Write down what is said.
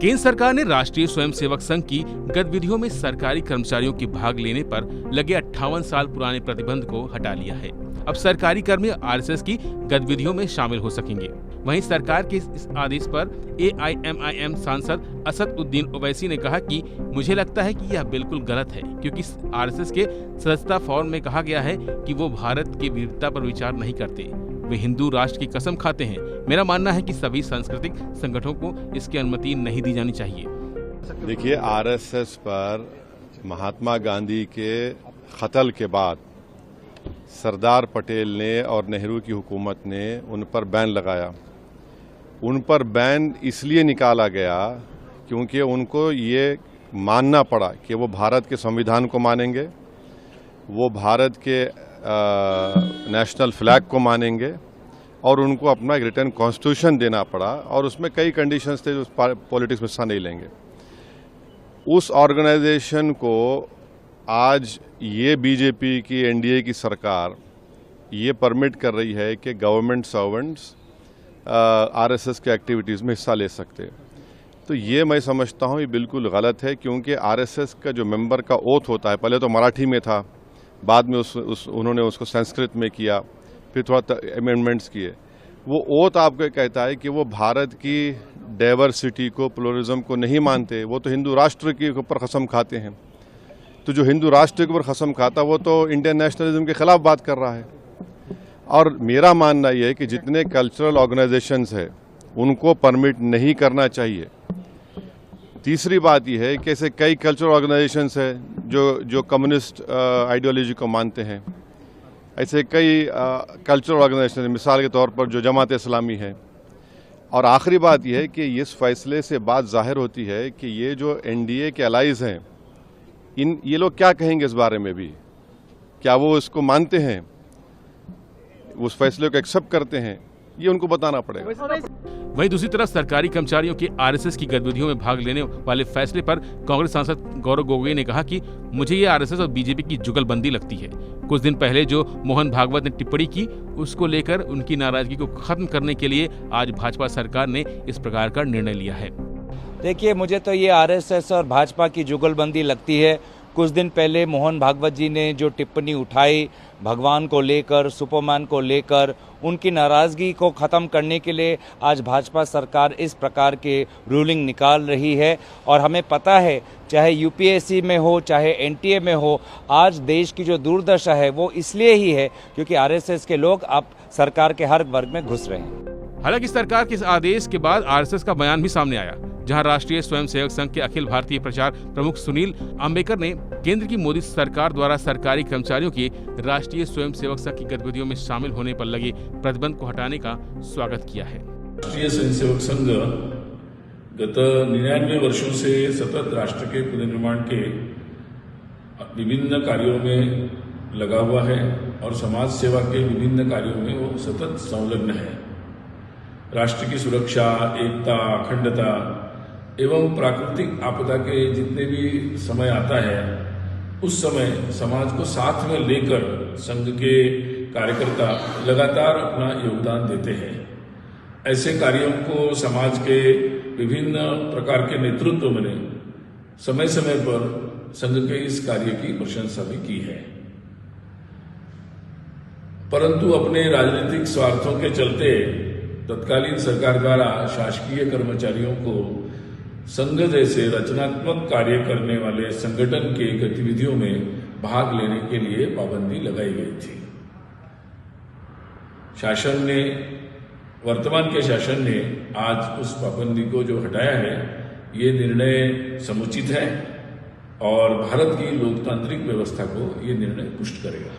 केंद्र सरकार ने राष्ट्रीय स्वयंसेवक संघ की गतिविधियों में सरकारी कर्मचारियों के भाग लेने पर लगे 58 साल पुराने प्रतिबंध को हटा लिया है। अब सरकारी कर्मी आरएसएस की गतिविधियों में शामिल हो सकेंगे। वहीं सरकार के इस आदेश पर AIMIM सांसद असदुद्दीन ओवैसी ने कहा कि मुझे लगता है कि यह बिल्कुल गलत है, क्योंकि आरएसएस के सदस्यता फॉर्म में कहा गया है कि वो भारत की विविधता पर विचार नहीं करते, वे हिंदू राष्ट्र की कसम खाते हैं। मेरा मानना है कि सभी सांस्कृतिक संगठनों को इसकी अनुमति नहीं दी जानी चाहिए। देखिए, आरएसएस पर महात्मा गांधी के कत्ल के बाद सरदार पटेल ने और नेहरू की हुकूमत ने उन पर बैन लगाया। उन पर बैन इसलिए निकाला गया क्योंकि उनको ये मानना पड़ा कि वो भारत के संविधान को मानेंगे, वो भारत के नेशनल फ्लैग को मानेंगे और उनको अपना एक रिटर्न कॉन्स्टिट्यूशन देना पड़ा और उसमें कई कंडीशंस थे जो पॉलिटिक्स में हिस्सा नहीं लेंगे। उस ऑर्गेनाइजेशन को आज ये बीजेपी की एनडीए की सरकार ये परमिट कर रही है कि गवर्नमेंट सर्वेंट्स आरएसएस के एक्टिविटीज़ में हिस्सा ले सकते हैं। तो ये मैं समझता हूँ ये बिल्कुल गलत है, क्योंकि आरएसएस का जो मेंबर का ओथ होता है, पहले तो मराठी में था, बाद में उन्होंने उसको संस्कृत में किया, फिर थोड़ा अमेंडमेंट्स किए। वो ओथ आपको कहता है कि वो भारत की डाइवर्सिटी को, प्लुरलिज्म को नहीं मानते, वो तो हिंदू राष्ट्र के ऊपर कसम खाते हैं। तो जो हिंदू राष्ट्र के ऊपर कसम खाता वो तो इंडियन नेशनलिज्म के खिलाफ बात कर रहा है। और मेरा मानना ये है कि जितने कल्चरल ऑर्गेनाइजेशंस हैं उनको परमिट नहीं करना चाहिए। तीसरी बात यह है कि ऐसे कई कल्चरल ऑर्गेनाइजेशंस हैं जो कम्युनिस्ट आइडियोलॉजी को मानते हैं। ऐसे कई कल्चरल ऑर्गेनाइजेशन, मिसाल के तौर पर जो जमात इस्लामी है। और आखिरी बात यह है कि इस फैसले से बात जाहिर होती है कि ये जो एनडीए के अलाइज हैं, ये लोग क्या कहेंगे इस बारे में भी, क्या वो इसको मानते हैं, उस फैसले को एक्सेप्ट करते हैं, ये उनको बताना पड़ेगा। वहीं दूसरी तरफ सरकारी कर्मचारियों के आरएसएस की गतिविधियों में भाग लेने वाले फैसले पर कांग्रेस सांसद गौरव गोगोई ने कहा कि मुझे ये आरएसएस और बीजेपी की जुगलबंदी लगती है। कुछ दिन पहले जो मोहन भागवत ने टिप्पणी की, उसको लेकर उनकी नाराजगी को खत्म करने के लिए आज भाजपा सरकार ने इस प्रकार का निर्णय लिया है। देखिए, मुझे तो ये आरएसएस और भाजपा की जुगलबंदी लगती है। कुछ दिन पहले मोहन भागवत जी ने जो टिप्पणी उठाई भगवान को लेकर, सुपरमैन को लेकर, उनकी नाराज़गी को ख़त्म करने के लिए आज भाजपा सरकार इस प्रकार के रूलिंग निकाल रही है। और हमें पता है, चाहे यूपीएससी में हो, चाहे एनटीए में हो, आज देश की जो दुर्दशा है वो इसलिए ही है क्योंकि आरएसएस के लोग अब सरकार के हर वर्ग में घुस रहे हैं। हालांकि सरकार के इस आदेश के बाद आरएसएस का बयान भी सामने आया, जहां राष्ट्रीय स्वयंसेवक संघ के अखिल भारतीय प्रचार प्रमुख सुनील अम्बेकर ने केंद्र की मोदी सरकार द्वारा सरकारी कर्मचारियों के राष्ट्रीय स्वयंसेवक संघ की गतिविधियों में शामिल होने पर लगे प्रतिबंध को हटाने का स्वागत किया है। राष्ट्रीय स्वयंसेवक संघ गत 99 वर्षों से सतत राष्ट्र के पुनर्निर्माण के विभिन्न कार्यों में लगा हुआ है और समाज सेवा के विभिन्न कार्यों में वो सतत संलग्न है। राष्ट्र की सुरक्षा, एकता, अखंडता एवं प्राकृतिक आपदा के जितने भी समय आता है, उस समय समाज को साथ में लेकर संघ के कार्यकर्ता लगातार अपना योगदान देते हैं। ऐसे कार्यों को समाज के विभिन्न प्रकार के नेतृत्व ने समय समय पर संघ के इस कार्य की प्रशंसा भी की है, परंतु अपने राजनीतिक स्वार्थों के चलते तत्कालीन सरकार द्वारा शासकीय कर्मचारियों को संघ जैसे रचनात्मक कार्य करने वाले संगठन के गतिविधियों में भाग लेने के लिए पाबंदी लगाई गई थी। शासन ने, वर्तमान के शासन ने आज उस पाबंदी को जो हटाया है, ये निर्णय समुचित है और भारत की लोकतांत्रिक व्यवस्था को ये निर्णय पुष्ट करेगा।